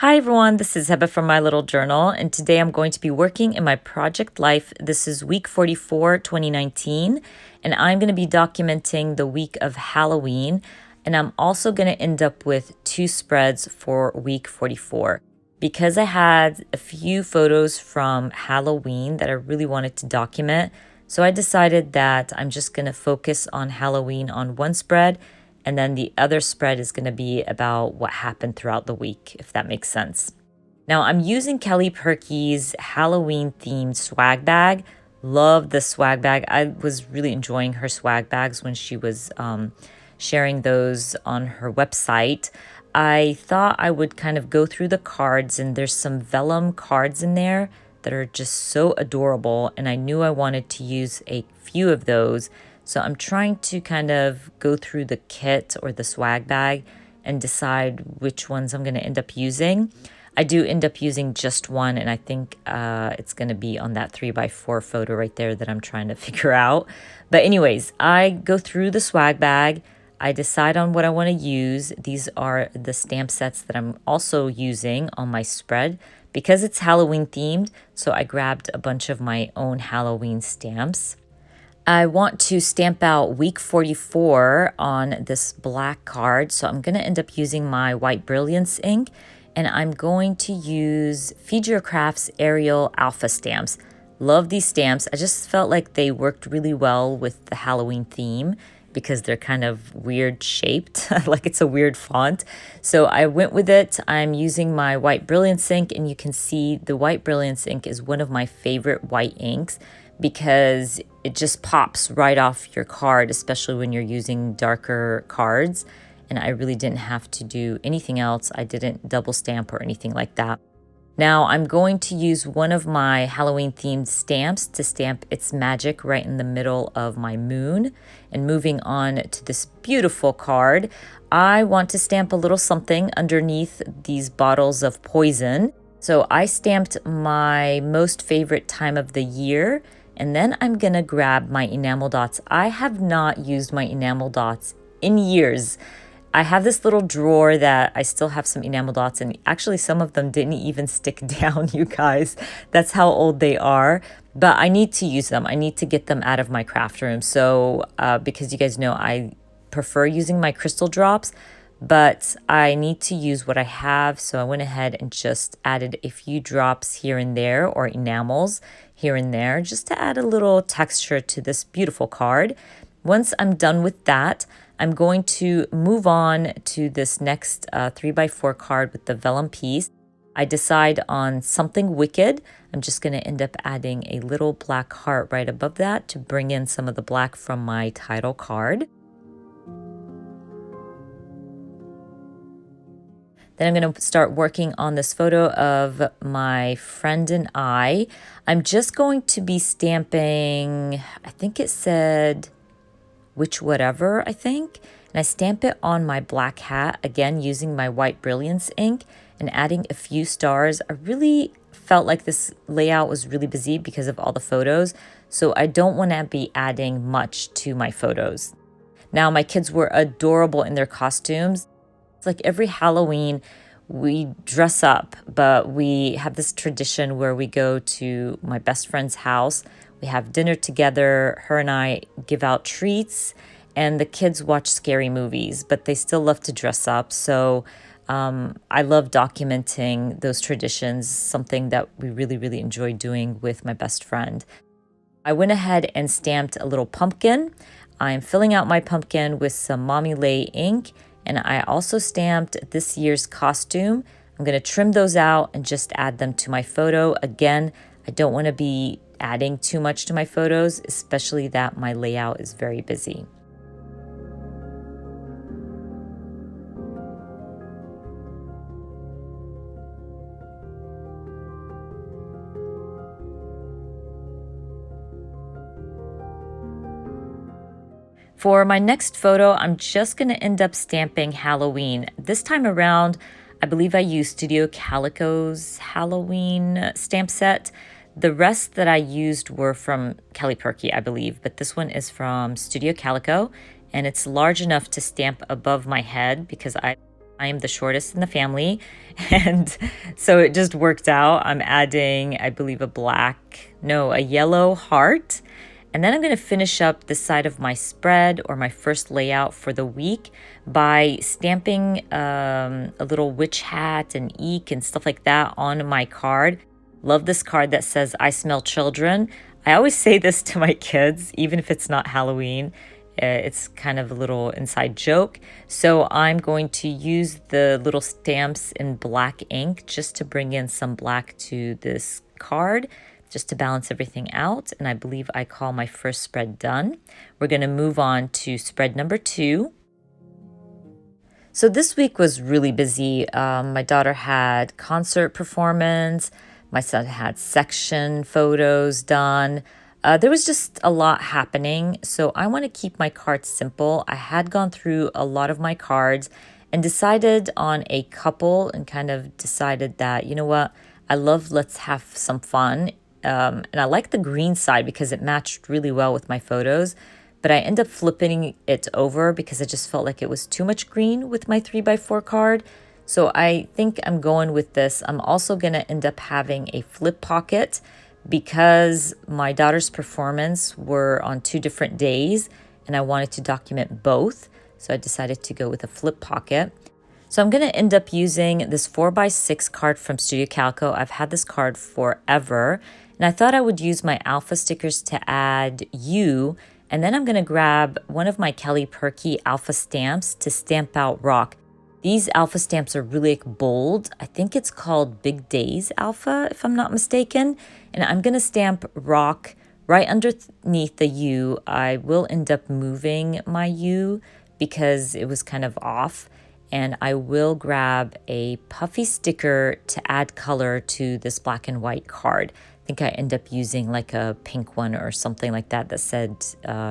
Hi everyone, this is Heba from My Little Journal, and today I'm going to be working in my project life. This is week 44, 2019, and I'm going to be documenting the week of Halloween, and I'm also going to end up with 2 spreads for week 44. Because I had a few photos from Halloween that I really wanted to document, so I decided that I'm just going to focus on Halloween on one spread, and then the other spread is going to be about what happened throughout the week, if that makes sense. Now, I'm using Kelly Perky's Halloween themed swag bag. Love the swag bag. I was really enjoying her swag bags when she was sharing those on her website. I thought I would kind of go through the cards, and there's some vellum cards in there that are just so adorable, and I knew I wanted to use a few of those. So I'm trying to kind of go through the kit or the swag bag and decide which ones I'm going to end up using. I do end up using just one, and I think it's going to be on that 3x4 photo right there that I'm trying to figure out. But anyways, I go through the swag bag. I decide on what I want to use. These are the stamp sets that I'm also using on my spread because it's Halloween themed. So I grabbed a bunch of my own Halloween stamps. I want to stamp out week 44 on this black card, so I'm going to end up using my White Brilliance ink, and I'm going to use Feed Your Crafts Arial Alpha stamps. Love these stamps. I just felt like they worked really well with the Halloween theme because they're kind of weird shaped, like it's a weird font. So I went with it. I'm using my White Brilliance ink, and you can see the White Brilliance ink is one of my favorite white inks because it just pops right off your card, especially when you're using darker cards. And I really didn't have to do anything else. I didn't double stamp or anything like that. Now I'm going to use one of my Halloween themed stamps to stamp It's Magic right in the middle of my moon. And moving on to this beautiful card, I want to stamp a little something underneath these bottles of poison. So I stamped my most favorite time of the year, and then I'm gonna grab my enamel dots. I have not used my enamel dots in years. I have this little drawer that I still have some enamel dots, and actually some of them didn't even stick down, you guys. That's how old they are. But I need to use them. I need to get them out of my craft room. So because you guys know I prefer using my crystal drops, but I need to use what I have. So I went ahead and just added a few drops here and there, or enamels here and there, just to add a little texture to this beautiful card. Once I'm done with that, I'm going to move on to this next 3x4 card with the vellum piece. I decide on something wicked. I'm just going to end up adding a little black heart right above that to bring in some of the black from my title card. Then I'm going to start working on this photo of my friend and I. I'm just going to be stamping, I think it said which whatever, I think. And I stamp it on my black hat, again using my White Brilliance ink and adding a few stars. I really felt like this layout was really busy because of all the photos, so I don't want to be adding much to my photos. Now, my kids were adorable in their costumes. Like every Halloween, we dress up, but we have this tradition where we go to my best friend's house. We have dinner together. Her and I give out treats, and the kids watch scary movies, but they still love to dress up. So I love documenting those traditions, something that we really, really enjoy doing with my best friend. I went ahead and stamped a little pumpkin. I'm filling out my pumpkin with some Mommy Lay ink, and I also stamped this year's costume. I'm going to trim those out and just add them to my photo. Again, I don't want to be adding too much to my photos, especially that my layout is very busy. For my next photo, I'm just going to end up stamping Halloween. This time around, I believe I used Studio Calico's Halloween stamp set. The rest that I used were from Kelly Perky, I believe, but this one is from, Studio Calico, and it's large enough to stamp above my head because I I am the shortest in the family. And so it just worked out. I'm adding, I believe, a yellow heart. And then I'm going to finish up the side of my spread or my first layout for the week by stamping a little witch hat and eek and stuff like that on my card. Love this card that says, I smell children. I always say this to my kids, even if it's not Halloween. It's kind of a little inside joke. So I'm going to use the little stamps in black ink just to bring in some black to this card, just to balance everything out. And I believe I call my first spread done. We're going to move on to spread number 2. So this week was really busy. My daughter had concert performance. My son had section photos done. There was just a lot happening, so I want to keep my cards simple. I had gone through a lot of my cards and decided on a couple and kind of decided that, you know what, let's have some fun. And I like the green side because it matched really well with my photos, but I ended up flipping it over because I just felt like it was too much green with my 3x4 card. So I think I'm going with this. I'm also going to end up having a flip pocket because my daughter's performance were on 2 different days and I wanted to document both. So I decided to go with a flip pocket. So I'm going to end up using this 4x6 card from Studio Calico. I've had this card forever and I thought I would use my alpha stickers to add you. And then I'm going to grab one of my Kelly Perky alpha stamps to stamp out rock. These alpha stamps are really bold. I think it's called Big Days Alpha, if I'm not mistaken. And I'm going to stamp rock right underneath the U. I will end up moving my U because it was kind of off. And I will grab a puffy sticker to add color to this black and white card. I think I end up using like a pink one or something like that that said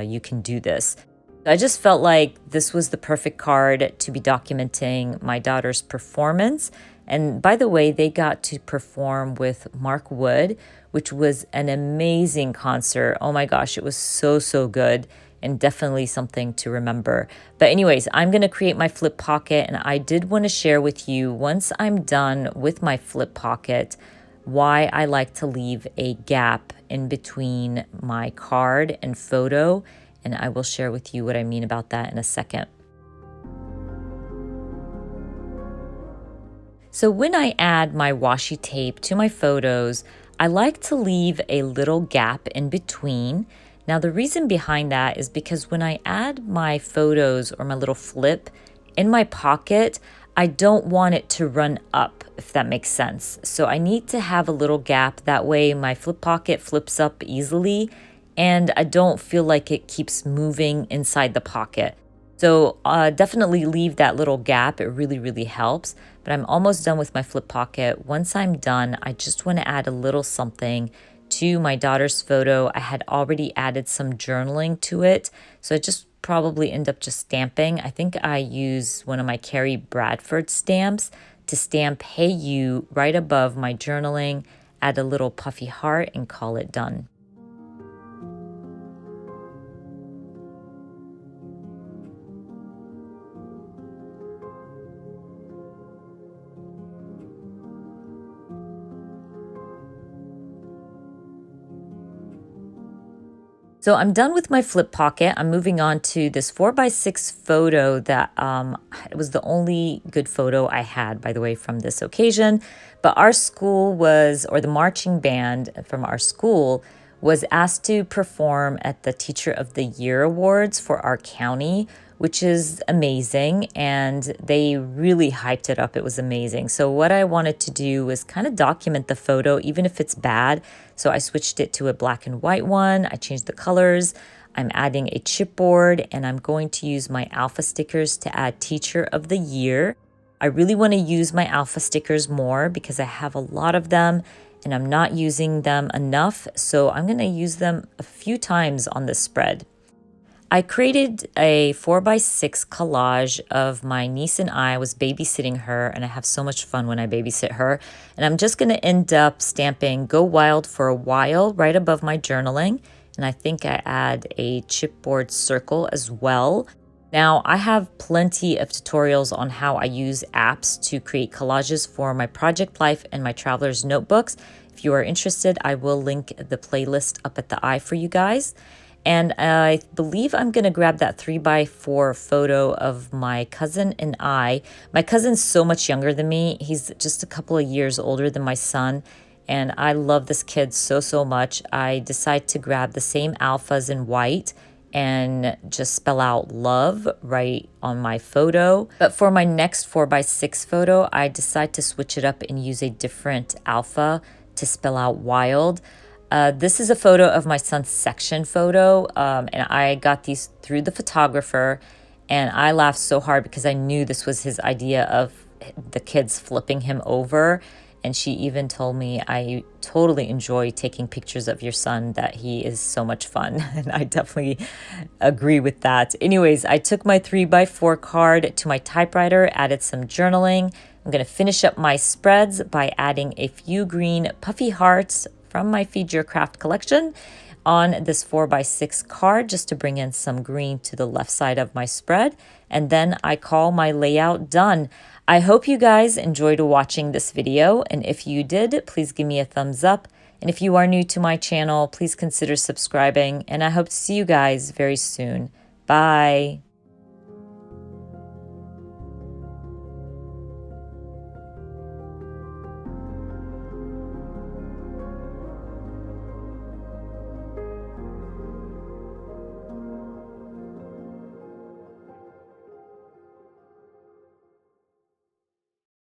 you can do this. I just felt like this was the perfect card to be documenting my daughter's performance. And by the way, they got to perform with Mark Wood, which was an amazing concert. Oh my gosh, it was so good and definitely something to remember. But anyways, I'm going to create my flip pocket, and I did want to share with you once I'm done with my flip pocket why I like to leave a gap in between my card and photo. And I will share with you what I mean about that in a second. So when I add my washi tape to my photos, I like to leave a little gap in between. Now the reason behind that is because when I add my photos or my little flip in my pocket, I don't want it to run up, if that makes sense. So I need to have a little gap. That way my flip pocket flips up easily and I don't feel like it keeps moving inside the pocket. So definitely leave that little gap. It really helps. But I'm almost done with my flip pocket. Once I'm done, I just want to add a little something to my daughter's photo. I had already added some journaling to it. So I just probably end up just stamping. I think I use one of my Carrie Bradford stamps to stamp "Hey You" right above my journaling, add a little puffy heart, and call it done. So I'm done with my flip pocket. I'm moving on to this 4x6 photo that it was the only good photo I had, by the way, from this occasion. But our school was, or the marching band from our school was asked to perform at the Teacher of the Year Awards for our county, which is amazing. And they really hyped it up. It was amazing. So what I wanted to do was kind of document the photo, even if it's bad. So I switched it to a black and white one. I changed the colors. I'm adding a chipboard, and I'm going to use my alpha stickers to add Teacher of the Year. I really want to use my alpha stickers more because I have a lot of them and I'm not using them enough. So I'm going to use them a few times on this spread. I created a 4x6 collage of my niece and I was babysitting her, and I have so much fun when I babysit her. And I'm just going to end up stamping "Go Wild for a While" right above my journaling. And I think I add a chipboard circle as well. Now, I have plenty of tutorials on how I use apps to create collages for my project life and my traveler's notebooks. If you are interested, I will link the playlist up at the eye for you guys. And I believe I'm going to grab that 3x4 photo of my cousin and I. My cousin's so much younger than me. He's just a couple of years older than my son. And I love this kid so, so much. I decide to grab the same alphas in white and just spell out love right on my photo. But for my next 4x6 photo, I decide to switch it up and use a different alpha to spell out wild. This is a photo of my son's section photo, and I got these through the photographer, and I laughed so hard because I knew this was his idea of the kids flipping him over. And she even told me, I totally enjoy taking pictures of your son, that he is so much fun. And I definitely agree with that. Anyways, I took my 3x4 card to my typewriter, added some journaling. I'm going to finish up my spreads by adding a few green puffy hearts from my Feed Your Craft collection on this 4x6 card, just to bring in some green to the left side of my spread. And then I call my layout done. I hope you guys enjoyed watching this video, and if you did, please give me a thumbs up. And if you are new to my channel, please consider subscribing, and I hope to see you guys very soon. Bye!